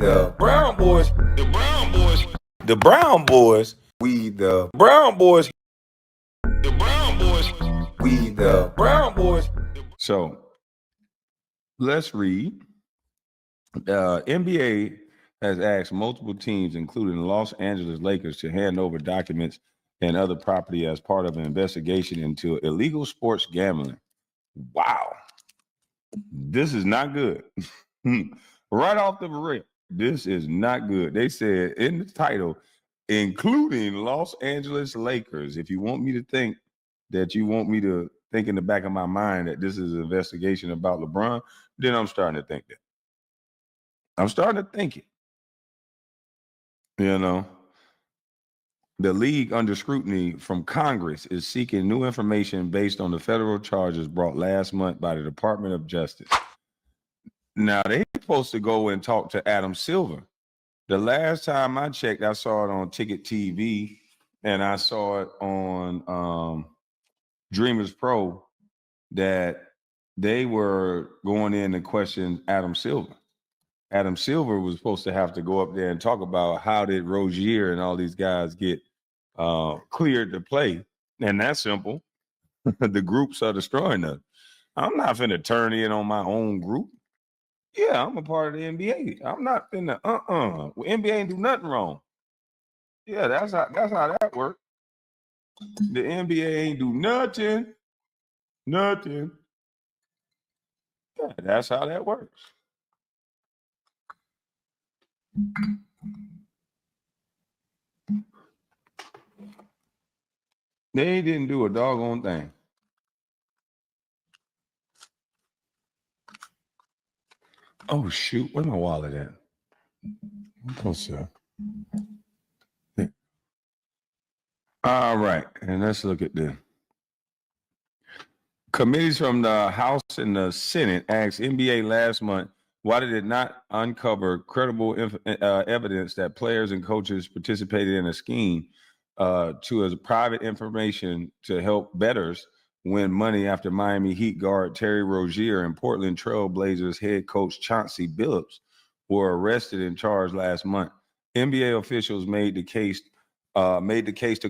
the Brown Boys. The Brown Boys. The Brown Boys. We the Brown Boys. The Brown Boys. We the Brown Boys. So let's read. NBA has asked multiple teams, including the Los Angeles Lakers, to hand over documents and other property as part of an investigation into illegal sports gambling. Wow. This is not good. Right off the rip, this is not good. They said in the title, including Los Angeles Lakers. If you want me to think that you want me to think in the back of my mind that this is an investigation about LeBron, then I'm starting to think that. I'm starting to think it. You know, the league under scrutiny from Congress is seeking new information based on the federal charges brought last month by the Department of Justice. Now, they're supposed to go and talk to Adam Silver. The last time I checked, I saw it on Ticket TV and I saw it on Dreamers Pro that they were going in to question Adam Silver. Adam Silver was supposed to have to go up there and talk about how did Rozier and all these guys get cleared to play. And that's simple. The groups are destroying us. I'm not finna turn in on my own group. Yeah, I'm a part of the NBA. I'm not finna NBA ain't do nothing wrong. Yeah, that's how that works. The NBA ain't do nothing. Nothing. Yeah, that's how that works. They didn't do a doggone thing. Oh, shoot. Where's my wallet at? What's up? All right. And let's look at this. Committees from the House and the Senate asked NBA last month, why did it not uncover credible evidence that players and coaches participated in a scheme to as private information to help bettors win money after Miami Heat guard Terry Rozier and Portland Trail Blazers head coach Chauncey Billups were arrested and charged last month. NBA officials made the case to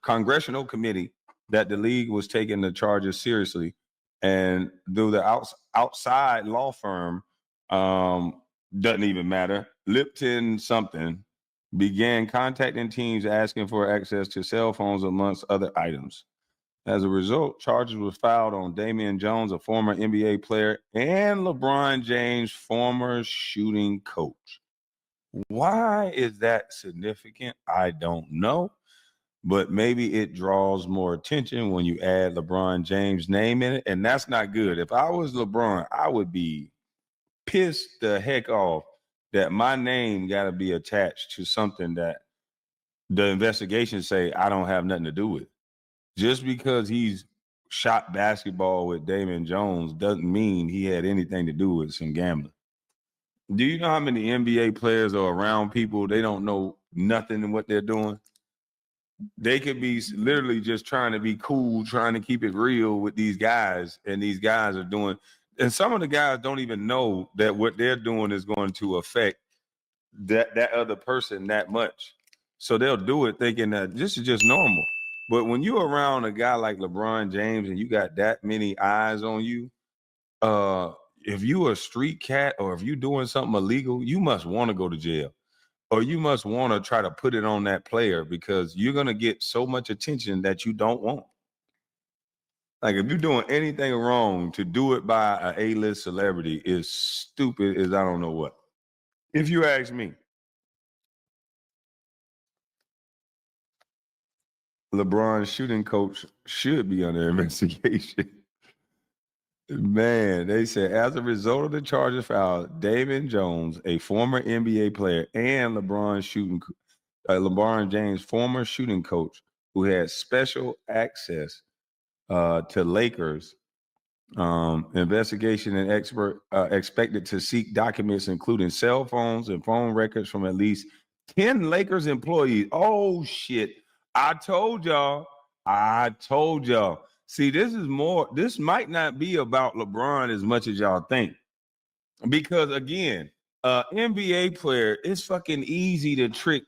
Congressional Committee that the league was taking the charges seriously, and though the outside law firm doesn't even matter, Lipton something began contacting teams asking for access to cell phones amongst other items. As a result, charges were filed on Damian Jones, a former NBA player, and LeBron James, former shooting coach. Why is that significant? I don't know, but maybe it draws more attention when you add LeBron James' name in it, and that's not good. If I was LeBron, I would be pissed the heck off that my name got to be attached to something that the investigations say I don't have nothing to do with. Just because he's shot basketball with Damian Jones doesn't mean he had anything to do with some gambling. Do you know how many NBA players are around people, they don't know nothing in what they're doing? They could be literally just trying to be cool, trying to keep it real with these guys, and these guys are doing, and some of the guys don't even know that what they're doing is going to affect that other person that much. So they'll do it thinking that this is just normal. But when you're around a guy like LeBron James and you got that many eyes on you, if you a street cat or if you're doing something illegal, you must want to go to jail. Or you must want to try to put it on that player because you're going to get so much attention that you don't want. Like if you're doing anything wrong, to do it by an A-list celebrity is stupid as I don't know what. If you ask me. LeBron's shooting coach should be under investigation. Man, they said as a result of the charges filed, Damian Jones, a former NBA player, and LeBron James, former shooting coach, who had special access to Lakers investigation and expert expected to seek documents including cell phones and phone records from at least 10 Lakers employees. Oh shit. I told y'all. See, this might not be about LeBron as much as y'all think. Because again, NBA player, it's fucking easy to trick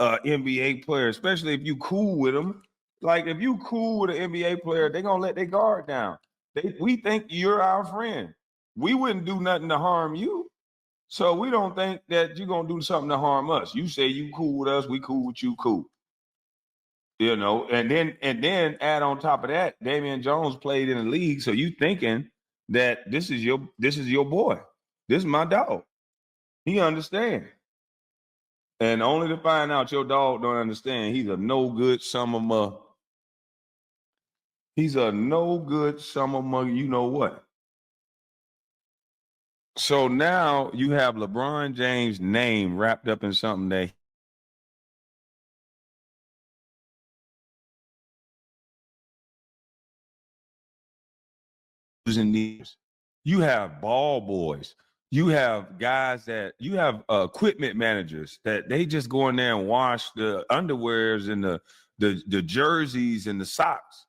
NBA player, especially if you cool with them. Like if you cool with an NBA player, they gonna let their guard down. We think you're our friend. We wouldn't do nothing to harm you. So we don't think that you're gonna do something to harm us. You say you cool with us, we cool with you, cool. You know, and then add on top of that, Damian Jones played in the league. So you thinking that this is your boy. This is my dog. He understand. And only to find out your dog don't understand, he's a no good summer. He's a no good summer, you know what. So now you have LeBron James' name wrapped up in something that using these. You have ball boys. You have guys that you have equipment managers that they just go in there and wash the underwears and the jerseys and the socks.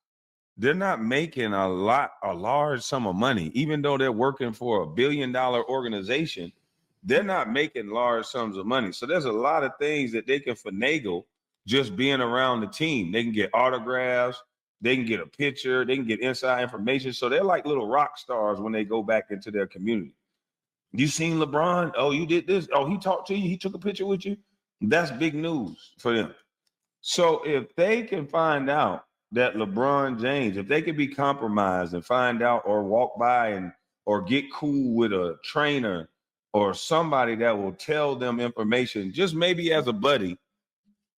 They're not making a large sum of money, even though they're working for $1 billion organization. They're not making large sums of money. So there's a lot of things that they can finagle just being around the team. They can get autographs, they can get a picture, they can get inside information. So they're like little rock stars when they go back into their community. You seen LeBron? Oh, you did this. Oh, he talked to you. He took a picture with you. That's big news for them. So if they can find out that LeBron James, if they can be compromised and find out or walk by and or get cool with a trainer or somebody that will tell them information, just maybe as a buddy,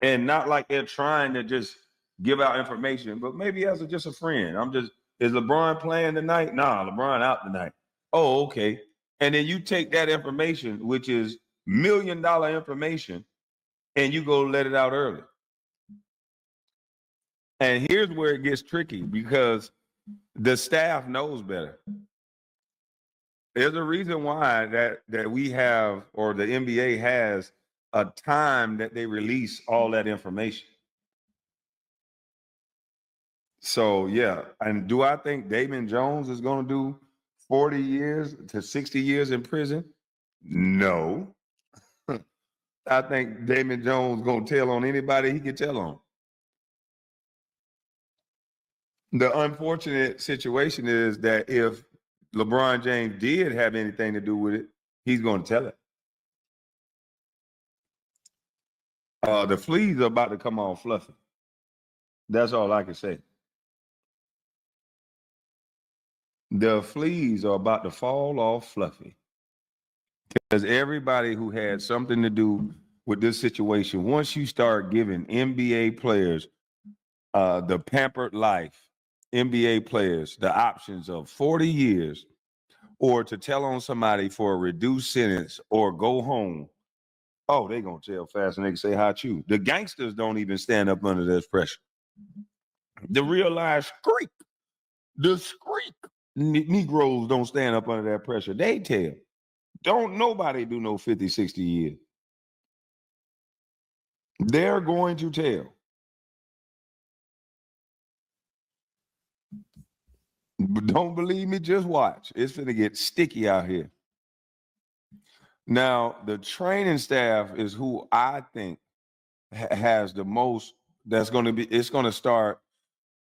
and not like they're trying to just give out information, but maybe as just a friend. Is LeBron playing tonight? Nah, LeBron out tonight. Oh, okay. And then you take that information, which is $1 million information, and you go let it out early. And here's where it gets tricky because the staff knows better. There's a reason why that we have, or the NBA has, a time that they release all that information. So yeah, and do I think Damian Jones is going to do 40 years to 60 years in prison? No. I think Damian Jones going to tell on anybody he can tell on. The unfortunate situation is that if LeBron James did have anything to do with it, he's going to tell it. The fleas are about to come off fluffy. That's all I can say. The fleas are about to fall off fluffy. Because everybody who had something to do with this situation, once you start giving NBA players the pampered life, NBA players the options of 40 years, or to tell on somebody for a reduced sentence or go home, oh, they gonna tell fast and they can say how you. The gangsters don't even stand up under this pressure. The real life the Negroes don't stand up under that pressure. They tell. Don't nobody do no 50, 60 years. They're going to tell. But don't believe me, just watch. It's going to get sticky out here. Now, the training staff is who I think has the most. That's going to be. It's going to start.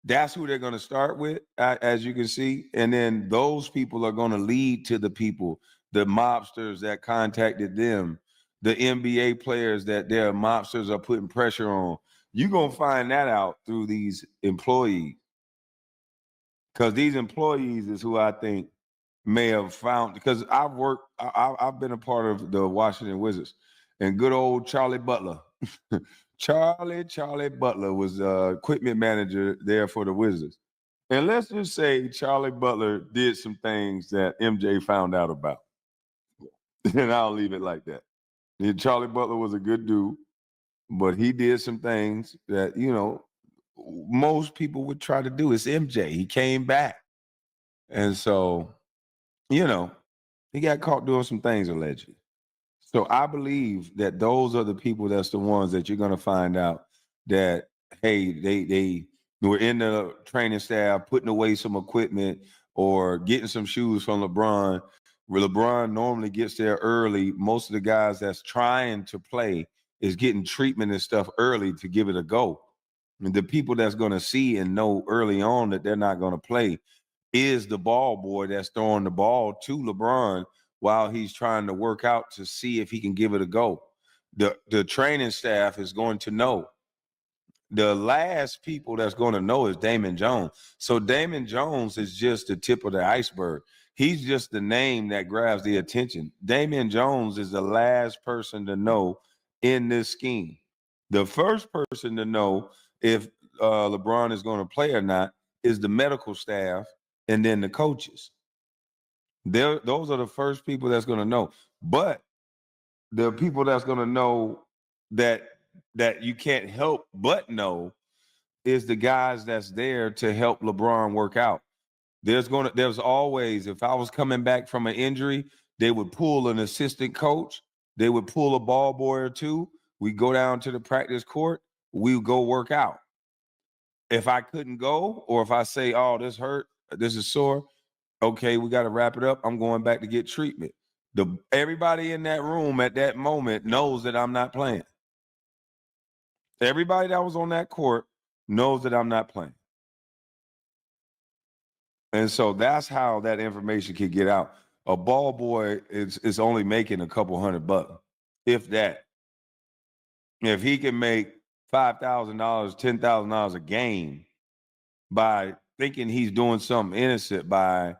That's who they're going to start with, as you can see, and then those people are going to lead to the people, the mobsters that contacted them, the NBA players that their mobsters are putting pressure on. You're going to find that out through these employees, because these employees is who I think may have found, because I've been a part of the Washington Wizards, and good old Charlie Butler. Charlie Butler was equipment manager there for the Wizards. And let's just say Charlie Butler did some things that MJ found out about. And I'll leave it like that. And Charlie Butler was a good dude, but he did some things that, most people would try to do. It's MJ. He came back. And so, he got caught doing some things allegedly. So I believe that those are the people that's the ones that you're going to find out that, hey, they were in the training staff putting away some equipment or getting some shoes from LeBron LeBron normally gets there early. Most of the guys that's trying to play is getting treatment and stuff early to give it a go. And the people that's going to see and know early on that they're not going to play is the ball boy that's throwing the ball to LeBron while he's trying to work out to see if he can give it a go. The training staff is going to know. The last people that's going to know is Damon Jones. So Damon Jones is just the tip of the iceberg. He's just the name that grabs the attention. Damon Jones is the last person to know in this scheme. The first person to know if LeBron is going to play or not is the medical staff and then the coaches. Those are the first people that's going to know. But the people that's going to know that you can't help but know is the guys that's there to help LeBron work out. There's always, if I was coming back from an injury, they would pull an assistant coach, they would pull a ball boy or two. We go down to the practice court, we would go work out. If I couldn't go, or if I say, oh, this hurt, this is sore, okay, we got to wrap it up. I'm going back to get treatment. Everybody in that room at that moment knows that I'm not playing. Everybody that was on that court knows that I'm not playing. And so that's how that information can get out. A ball boy is only making a couple $100, if that. If he can make $5,000, $10,000 a game by thinking he's doing something innocent, by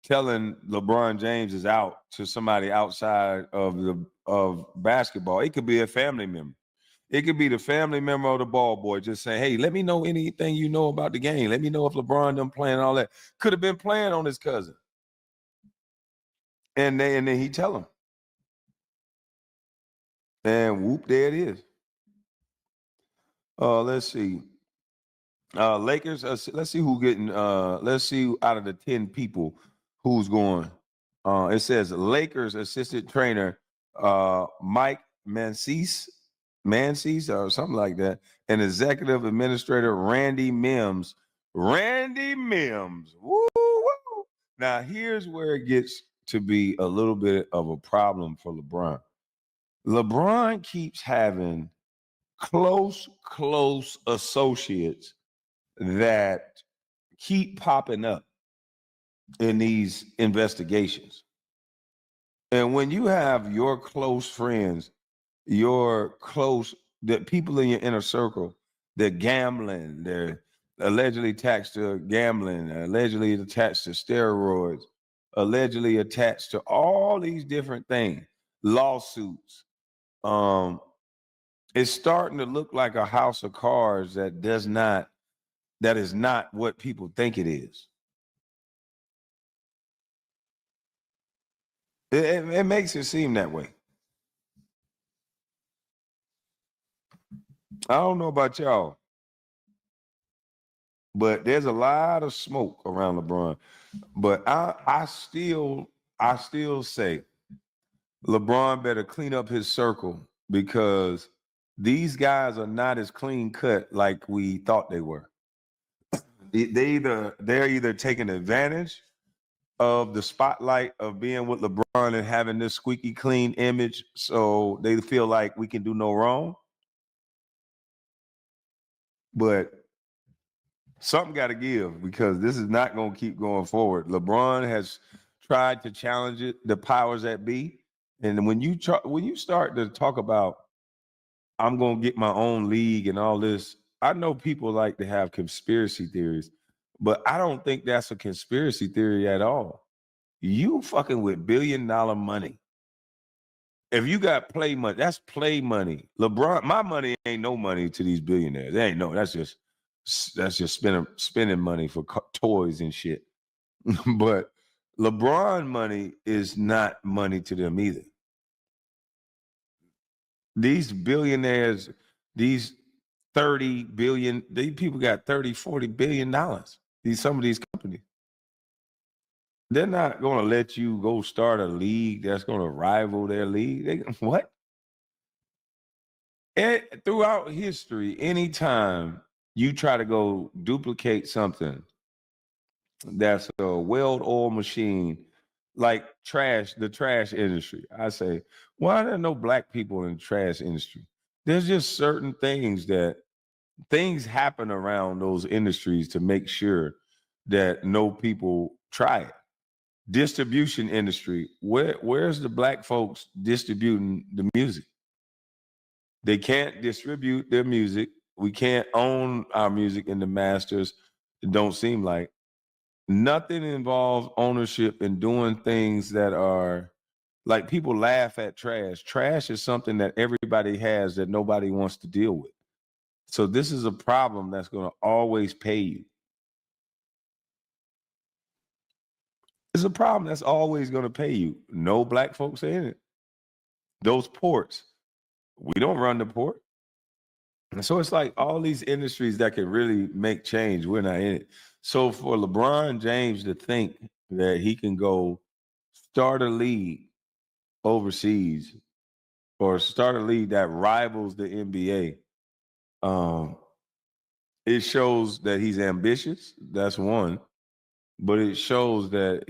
telling LeBron James is out to somebody outside of basketball, it could be a family member. It could be the family member of the ball boy just saying, hey, let me know anything you know about the game. Let me know if LeBron done playing all that. Could have been playing on his cousin. And then he tell him. And whoop, there it is. Let's see. Lakers, let's see who getting, let's see out of the 10 people who's going. It says Lakers assistant trainer Mike Mancis or something like that, and executive administrator Randy Mims. Randy Mims. Woo, woo. Now, here's where it gets to be a little bit of a problem for LeBron. LeBron keeps having close associates that keep popping up in these investigations. And when you have your close friends, the people in your inner circle, they're gambling, they're allegedly attached to gambling, allegedly attached to steroids, allegedly attached to all these different things, lawsuits. It's starting to look like a house of cards that is not what people think it is. It makes it seem that way. I don't know about y'all, but there's a lot of smoke around LeBron. But I still say LeBron better clean up his circle, because these guys are not as clean cut like we thought they were. They're either taking advantage of the spotlight of being with LeBron and having this squeaky clean image, so they feel like we can do no wrong. But something got to give, because this is not going to keep going forward. LeBron has tried to challenge the powers that be, and when you start to talk about, I'm going to get my own league and all this, I know people like to have conspiracy theories, but I don't think that's a conspiracy theory at all. You fucking with $1 billion money. If you got play money, that's play money. LeBron, my money ain't no money to these billionaires. They ain't no. That's just spending money for toys and shit. But LeBron money is not money to them either. These billionaires, these 30 billion, these people got 30, 40 billion dollars. Some of these companies. They're not going to let you go start a league that's going to rival their league. What? Throughout history, anytime you try to go duplicate something that's a well-oiled machine, like the trash industry. I say, why are there no black people in the trash industry? There's just certain things happen around those industries to make sure that no people try it. Distribution industry, where's the black folks distributing the music? They can't distribute their music. We can't own our music in the masters. It don't seem like nothing involves ownership and doing things that are like people laugh at trash. Trash is something that everybody has that nobody wants to deal with. So this is a problem that's going to always pay you. It's a problem that's always going to pay you. No black folks are in it. Those ports, we don't run the port. And so it's like all these industries that can really make change, we're not in it. So for LeBron James to think that he can go start a league overseas or start a league that rivals the NBA, it shows that he's ambitious. That's one. But it shows that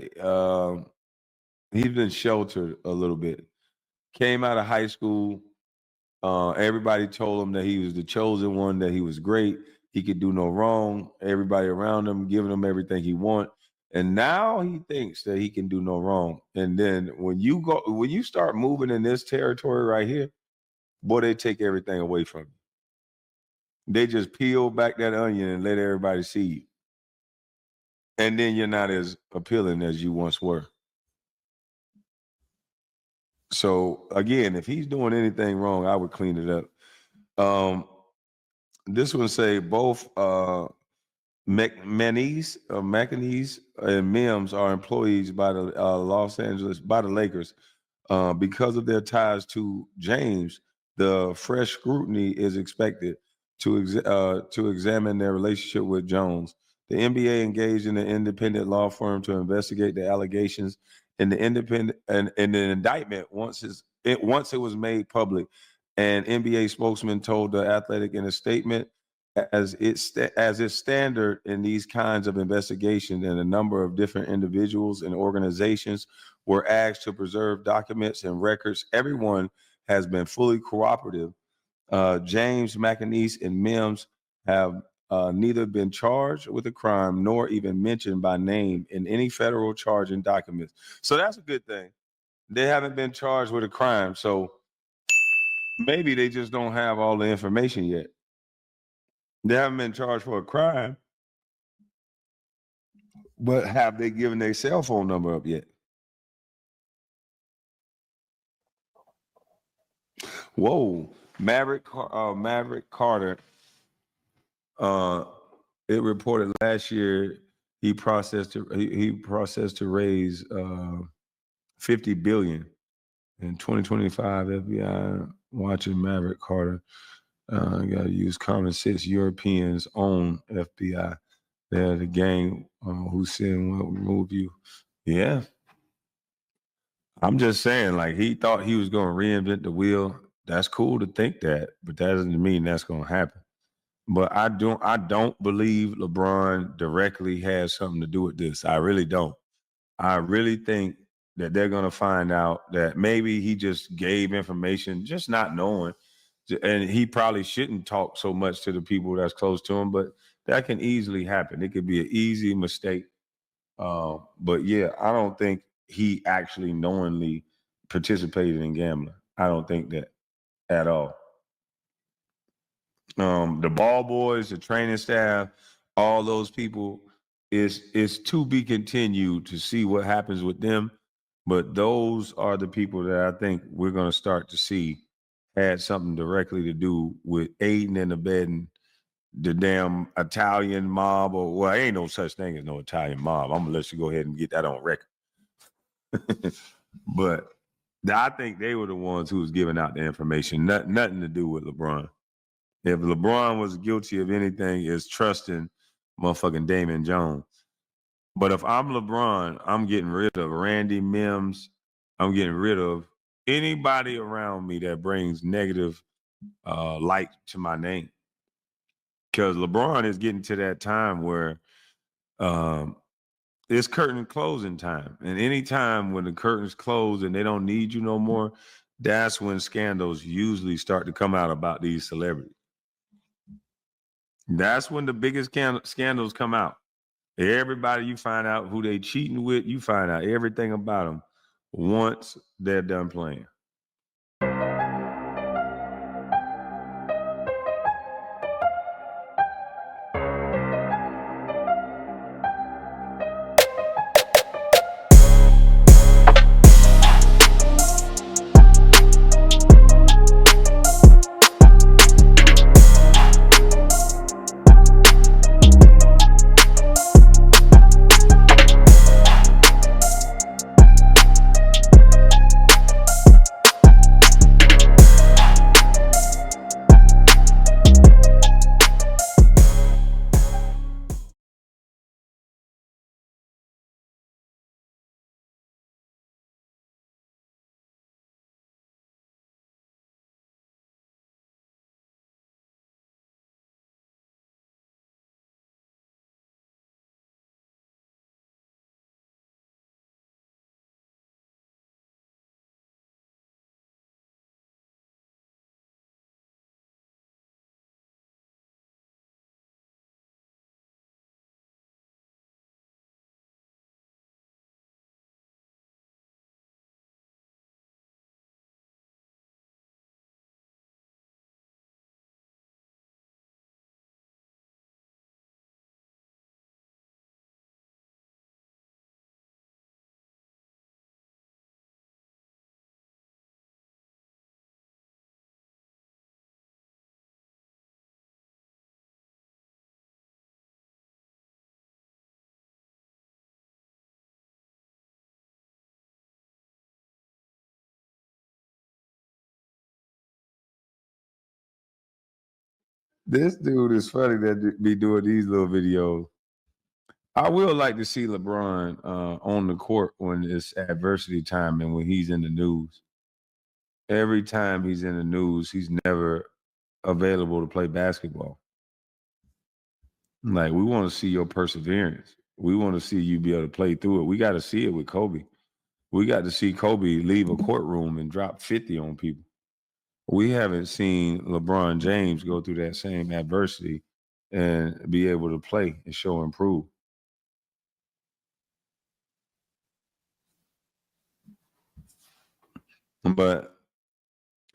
he's been sheltered a little bit. Came out of high school. Everybody told him that he was the chosen one, that he was great. He could do no wrong. Everybody around him giving him everything he want. And now he thinks that he can do no wrong. And then when you start moving in this territory right here, boy, they take everything away from you. They just peel back that onion and let everybody see you. And then you're not as appealing as you once were. So again, if he's doing anything wrong, I would clean it up. This one say both McManus and Mims are employees by the Lakers. Because of their ties to James, the fresh scrutiny is expected to examine their relationship with Jones. The NBA engaged in an independent law firm to investigate the allegations in the indictment once it was made public. An NBA spokesman told The Athletic in a statement, as it's standard in these kinds of investigations, and a number of different individuals and organizations were asked to preserve documents and records. Everyone has been fully cooperative. James, McAneese, and Mims have neither been charged with a crime nor even mentioned by name in any federal charging documents. So that's a good thing. They haven't been charged with a crime. So maybe they just don't have all the information yet. They haven't been charged for a crime, but have they given their cell phone number up yet? Whoa, Maverick Carter. It reported last year he processed to raise $50 billion in 2025. FBI watching Maverick Carter. Got to use common sense. Europeans own FBI. They're the gang who said will remove you. Yeah. I'm just saying, like, he thought he was going to reinvent the wheel. That's cool to think that, but that doesn't mean that's going to happen. But I don't believe LeBron directly has something to do with this. I really don't. I really think that they're going to find out that maybe he just gave information, just not knowing. And he probably shouldn't talk so much to the people that's close to him, but that can easily happen. It could be an easy mistake. But yeah, I don't think he actually knowingly participated in gambling. I don't think that at all. The ball boys, the training staff, all those people is to be continued to see what happens with them. But those are the people that I think we're going to start to see had something directly to do with aiding and abetting the damn Italian mob, or well, ain't no such thing as no Italian mob. I'm gonna let you go ahead and get that on record. But I think they were the ones who was giving out the information. Nothing to do with LeBron. If LeBron was guilty of anything, is trusting motherfucking Damon Jones. But if I'm LeBron, I'm getting rid of Randy Mims. I'm getting rid of anybody around me that brings negative light to my name. Because LeBron is getting to that time where It's curtain closing time. And anytime when the curtains close and they don't need you no more, that's when scandals usually start to come out about these celebrities. That's when the biggest scandals come out. Everybody, you find out who they cheating with, you find out everything about them once they're done playing. This dude is funny that be doing these little videos. I will like to see LeBron on the court when it's adversity time and when he's in the news. Every time he's in the news, he's never available to play basketball. Like, we want to see your perseverance. We want to see you be able to play through it. We got to see it with Kobe. We got to see Kobe leave a courtroom and drop 50 on people. We haven't seen LeBron James go through that same adversity and be able to play and show improve. But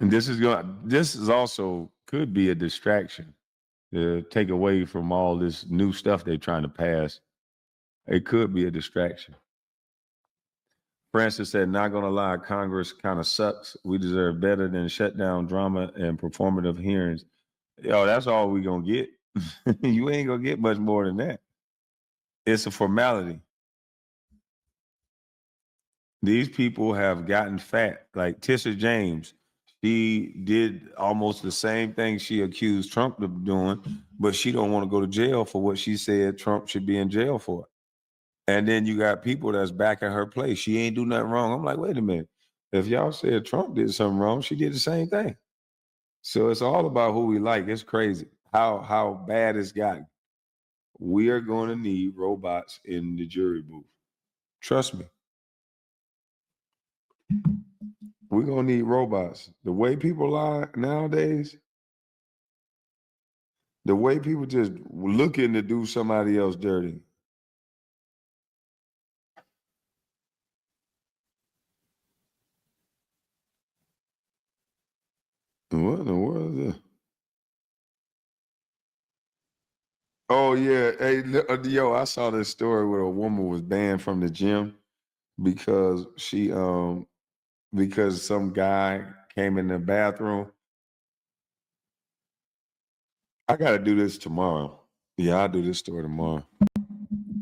this is also could be a distraction to take away from all this new stuff they're trying to pass. It could be a distraction. Francis said, not gonna lie, Congress kind of sucks. We deserve better than shutdown drama and performative hearings. Yo, that's all we gonna get. You ain't gonna get much more than that. It's a formality. These people have gotten fat. Like Tisha James, she did almost the same thing she accused Trump of doing, but she don't want to go to jail for what she said Trump should be in jail for. And then you got people that's back in her place. She ain't do nothing wrong. I'm like, wait a minute. If y'all said Trump did something wrong, she did the same thing. So it's all about who we like. It's crazy how bad it's gotten. We are going to need robots in the jury booth. Trust me. We're going to need robots. The way people lie nowadays, the way people just looking to do somebody else dirty. What in the world is this? Oh yeah, hey, yo, I saw this story where a woman was banned from the gym because because some guy came in the bathroom. I got to do this tomorrow. Yeah, I'll do this story tomorrow.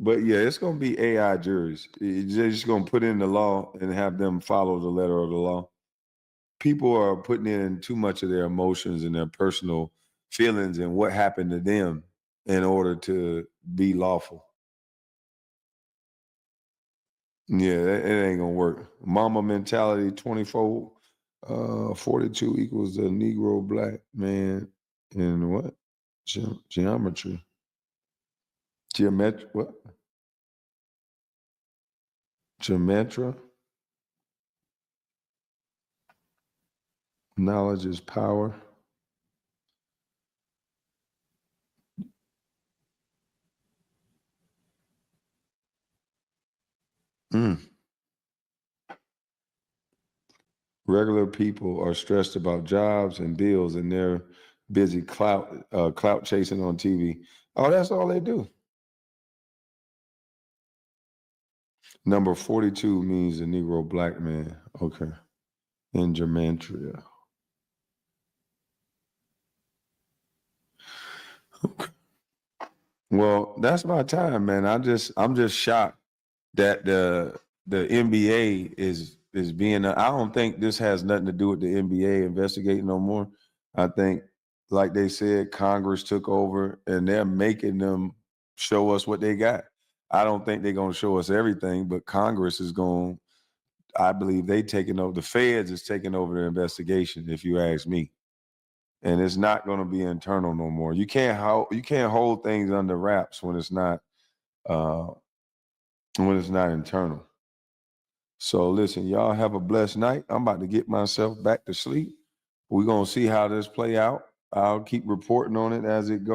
But yeah, it's gonna be AI juries. They're just gonna put in the law and have them follow the letter of the law. People are putting in too much of their emotions and their personal feelings and what happened to them in order to be lawful. Yeah, it ain't gonna work. Mama mentality 24, 42 equals the Negro black man in what? Geometry. Geometry, what? Geometra. Knowledge is power. Mm. Regular people are stressed about jobs and bills, and they're busy clout chasing on TV. Oh, that's all they do. Number 42 means the Negro black man. Okay. In Germantria. Okay. Well, that's my time, man. I'm just shocked that the NBA is being. I don't think this has nothing to do with the NBA investigating no more. I think, like they said, Congress took over and they're making them show us what they got. I don't think they're gonna show us everything, but Congress is going. I believe they taking over. The Feds is taking over the investigation, if you ask me. And it's not going to be internal no more. You can't hold things under wraps uh, when it's not internal. So listen, y'all have a blessed night. I'm about to get myself back to sleep. We're gonna see how this play out. I'll keep reporting on it as it goes.